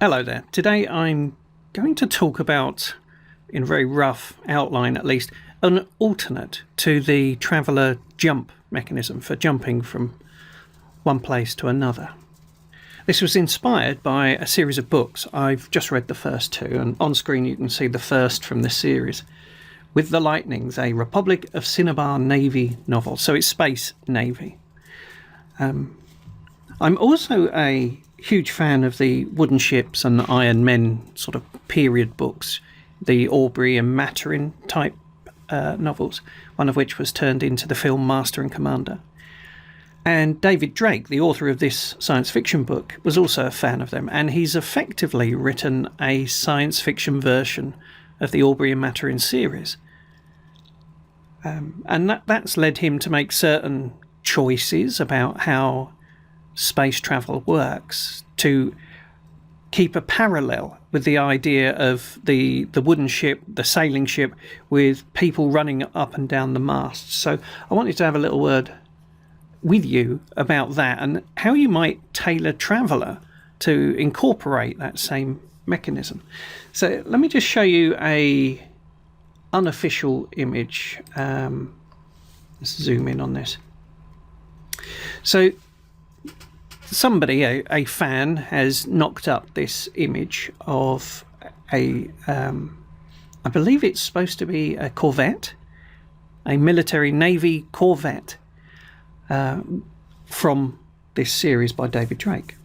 Hello there. Today I'm going to talk about, in a very rough outline at least, an alternate to the traveller jump mechanism for jumping from one place to another. This was inspired by a series of books. I've just read the first two, and on screen you can see the first from this series, With the Lightnings, a Republic of Cinnabar Navy novel. So it's Space Navy. I'm also a huge fan of the wooden ships and Iron Men sort of period books, the Aubrey and Maturin type novels, one of which was turned into the film Master and Commander. And David Drake, the author of this science fiction book, was also a fan of them, and he's effectively written a science fiction version of the Aubrey and Maturin series. And that's led him to make certain choices about how space travel works, to keep a parallel with the idea of the wooden ship, the sailing ship, with people running up and down the masts. So I wanted to have a little word with you about that and how you might tailor Traveller to incorporate that same mechanism. So let me just show you a unofficial image. Let's zoom in on this. So somebody, a fan, has knocked up this image of I believe it's supposed to be a corvette, a military Navy corvette from this series by David Drake.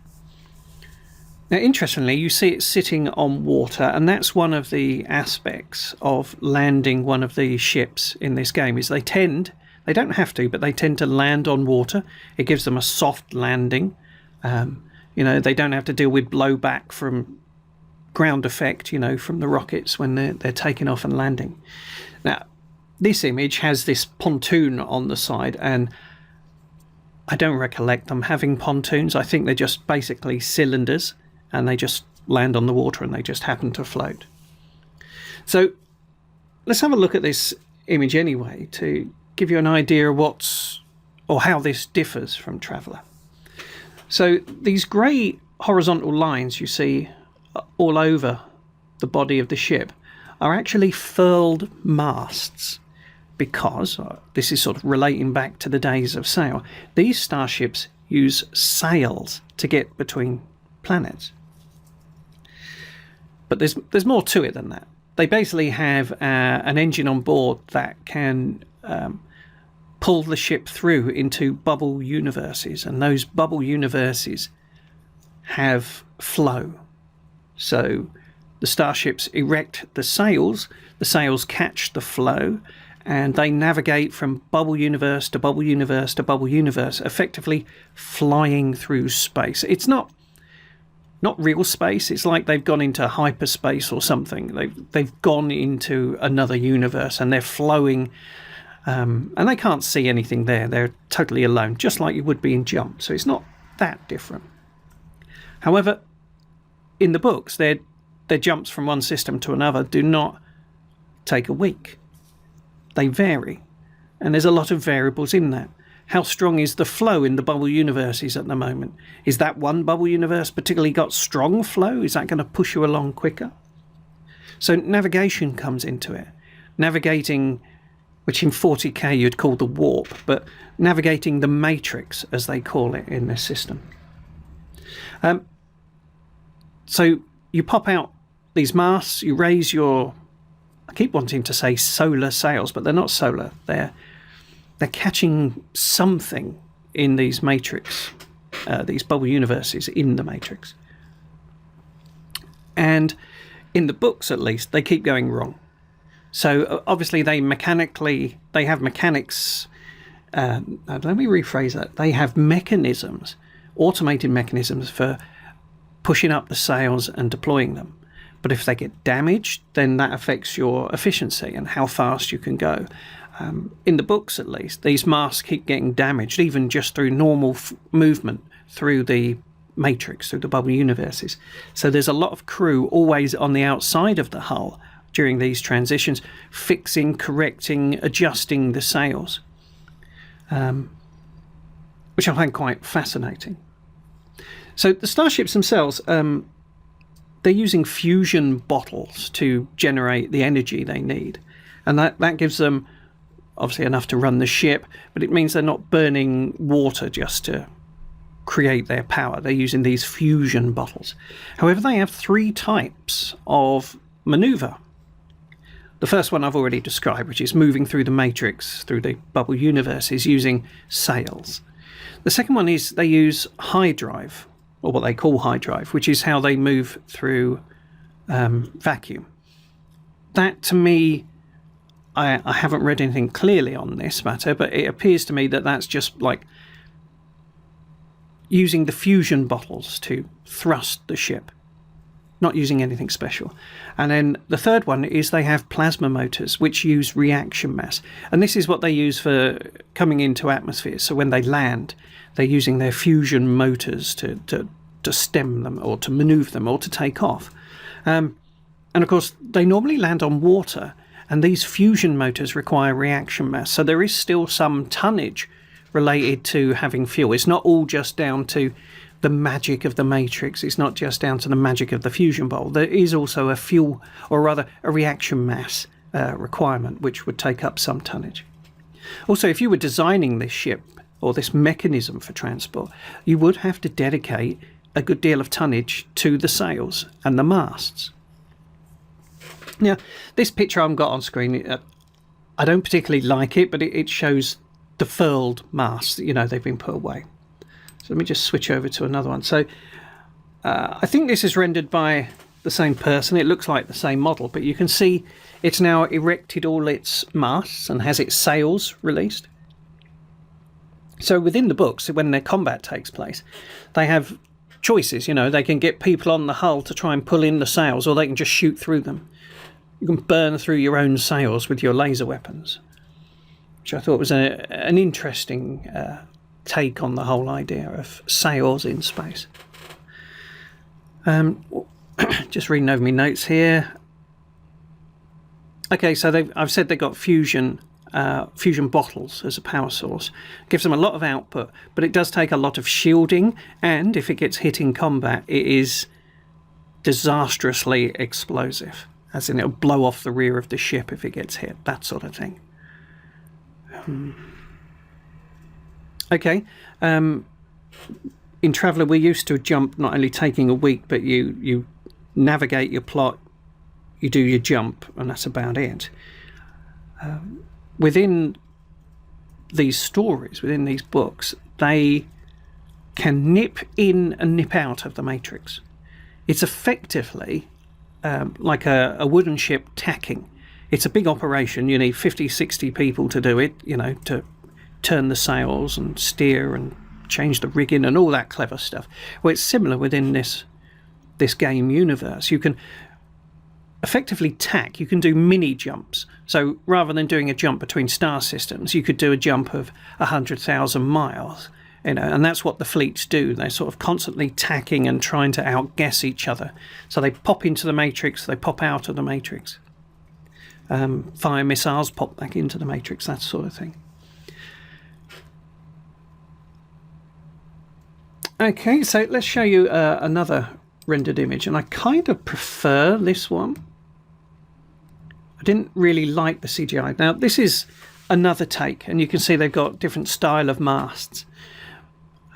Now, interestingly, you see it sitting on water, and that's one of the aspects of landing one of the ships in this game, is they don't have to, but they tend to land on water. It gives them a soft landing. They don't have to deal with blowback from ground effect, from the rockets when they're taking off and landing. Now, this image has this pontoon on the side, and I don't recollect them having pontoons. I think they're just basically cylinders, and they just land on the water and they just happen to float. So let's have a look at this image anyway to give you an idea of how this differs from Traveller. So these grey horizontal lines you see all over the body of the ship are actually furled masts, because this is sort of relating back to the days of sail. These starships use sails to get between planets. But there's more to it than that. They basically have an engine on board that can pull the ship through into bubble universes, and those bubble universes have flow. So the starships erect the sails catch the flow, and they navigate from bubble universe to bubble universe to bubble universe, effectively flying through space. It's not real space. It's like they've gone into hyperspace or something. They've gone into another universe, and they're flowing. And they can't see anything there. They're totally alone, just like you would be in Jump. So it's not that different. However, in the books, their jumps from one system to another do not take a week. They vary. And there's a lot of variables in that. How strong is the flow in the bubble universes at the moment? Is that one bubble universe particularly got strong flow? Is that going to push you along quicker? So navigation comes into it. Navigating, which in 40k you'd call the warp, but navigating the matrix, as they call it in this system. So you pop out these masts, you raise your, I keep wanting to say solar sails, but they're not solar. They're catching something in these matrix, these bubble universes in the matrix. And in the books, at least, they keep going wrong. So obviously they have mechanics. Let me rephrase that. They have mechanisms, automated mechanisms for pushing up the sails and deploying them. But if they get damaged, then that affects your efficiency and how fast you can go. In the books, at least, these masts keep getting damaged, even just through normal movement through the matrix, through the bubble universes. So there's a lot of crew always on the outside of the hull during these transitions, fixing, correcting, adjusting the sails, which I find quite fascinating. So the starships themselves, they're using fusion bottles to generate the energy they need. And that gives them obviously enough to run the ship, but it means they're not burning water just to create their power. They're using these fusion bottles. However, they have 3 types of maneuver. The first one I've already described, which is moving through the matrix, through the bubble universe, is using sails. The second one is they use high drive, or what they call high drive, which is how they move through vacuum. That, to me, I haven't read anything clearly on this matter, but it appears to me that that's just like using the fusion bottles to thrust the ship, not using anything special. And then the third one is they have plasma motors, which use reaction mass. And this is what they use for coming into atmospheres. So when they land, they're using their fusion motors to stem them, or to maneuver them, or to take off. And of course, they normally land on water, and these fusion motors require reaction mass. So there is still some tonnage related to having fuel. It's not all just down to the magic of the matrix. It's not just down to the magic of the fusion bowl. There is also a fuel, or rather a reaction mass requirement, which would take up some tonnage. Also, if you were designing this ship or this mechanism for transport, you would have to dedicate a good deal of tonnage to the sails and the masts. Now, this picture I've got on screen, I don't particularly like it, but it shows the furled masts. You know, they've been put away. So let me just switch over to another one. So I think this is rendered by the same person. It looks like the same model, but you can see it's now erected all its masts and has its sails released. So within the books, when their combat takes place, they have choices. You know, they can get people on the hull to try and pull in the sails, or they can just shoot through them. You can burn through your own sails with your laser weapons, which I thought was an interesting take on the whole idea of sails in space. Just reading over my notes here. Okay, so I've said they've got fusion bottles as a power source. Gives them a lot of output, but it does take a lot of shielding, and if it gets hit in combat, it is disastrously explosive, as in it'll blow off the rear of the ship if it gets hit, that sort of thing. Okay. In Traveller, we're used to a jump not only taking a week, but you navigate your plot, you do your jump, and that's about it. Within these stories, within these books, they can nip in and nip out of the Matrix. It's effectively like a wooden ship tacking. It's a big operation. You need 50, 60 people to do it, you know, to turn the sails and steer and change the rigging and all that clever stuff. Well, it's similar within this game universe. You can effectively tack. You can do mini jumps. So rather than doing a jump between star systems, you could do a jump of 100,000 miles. You know, and that's what the fleets do. They're sort of constantly tacking and trying to outguess each other. So they pop into the Matrix, they pop out of the Matrix. Fire missiles pop back into the Matrix, that sort of thing. Okay, so let's show you another rendered image, and I kind of prefer this one. I didn't really like the CGI. Now, this is another take, and you can see they've got different style of masts.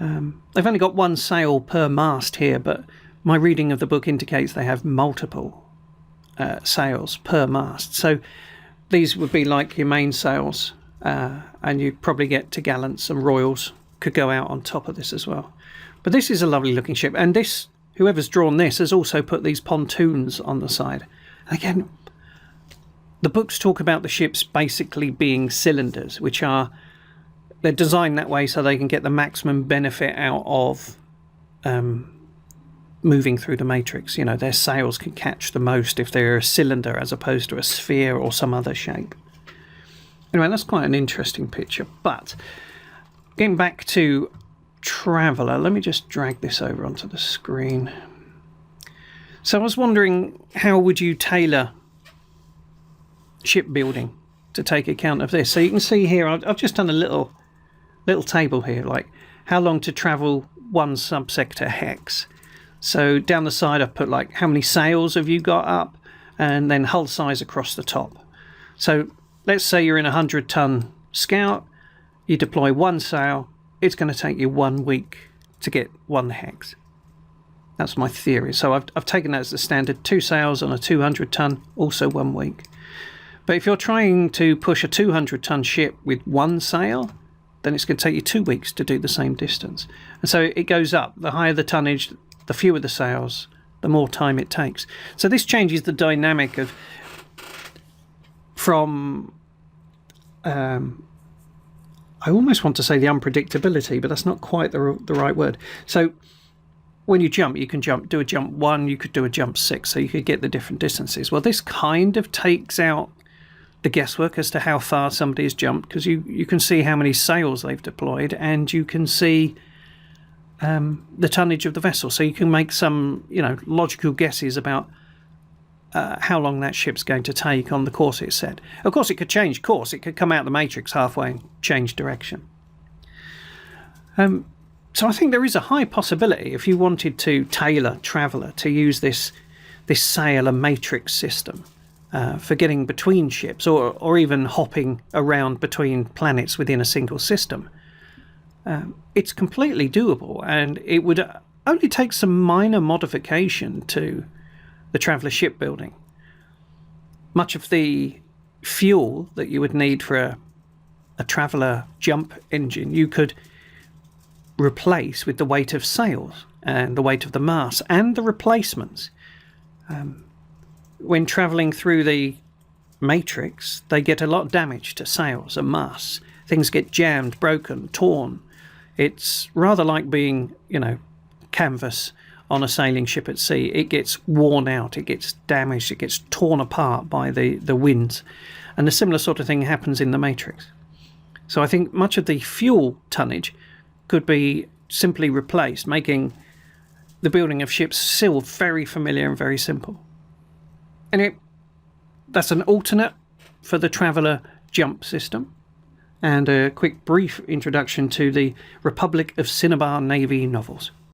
They've only got one sail per mast here, but my reading of the book indicates they have multiple sails per mast. So these would be like your main sails, and you'd probably get topgallants and royals could go out on top of this as well. But this is a lovely looking ship, and this, whoever's drawn this has also put these pontoons on the side. Again, the books talk about the ships basically being cylinders, which are, they're designed that way so they can get the maximum benefit out of moving through the Matrix. You know, their sails can catch the most if they're a cylinder as opposed to a sphere or some other shape. Anyway, that's quite an interesting picture. But getting back to Traveller, let me just drag this over onto the screen. So I was wondering, how would you tailor shipbuilding to take account of this? So you can see here, I've just done a little table here, like how long to travel one subsector hex. So down the side I've put like how many sails have you got up, and then hull size across the top. So let's say you're in a 100-ton Scout, you deploy one sail, it's going to take you 1 week to get one hex. That's my theory. So I've taken that as the standard. 2 sails on a 200-ton, also 1 week. But if you're trying to push a 200-ton ship with one sail, then it's going to take you 2 weeks to do the same distance. And so it goes up. The higher the tonnage, the fewer the sails, the more time it takes. So this changes the dynamic of from I almost want to say the unpredictability, but that's not quite the right word. So when you jump, you can do a jump 1, you could do a jump 6, so you could get the different distances. Well, this kind of takes out the guesswork as to how far somebody has jumped, because you can see how many sails they've deployed, and you can see the tonnage of the vessel. So you can make some, logical guesses about how long that ship's going to take on the course it's set. Of course, it could change course. It could come out the matrix halfway and change direction. So I think there is a high possibility, if you wanted to tailor Traveller to use this sail and matrix system for getting between ships, or even hopping around between planets within a single system, it's completely doable, and it would only take some minor modification to the Traveller shipbuilding. Much of the fuel that you would need for a Traveller jump engine, you could replace with the weight of sails and the weight of the mast and the replacements. When travelling through the matrix, they get a lot of damage to sails and masts. Things get jammed, broken, torn. It's rather like being, canvas on a sailing ship at sea. It gets worn out, it gets damaged, it gets torn apart by the winds. And a similar sort of thing happens in the matrix. So I think much of the fuel tonnage could be simply replaced, making the building of ships still very familiar and very simple. And that's an alternate for the Traveller jump system, and a quick brief introduction to the Republic of Cinnabar Navy novels.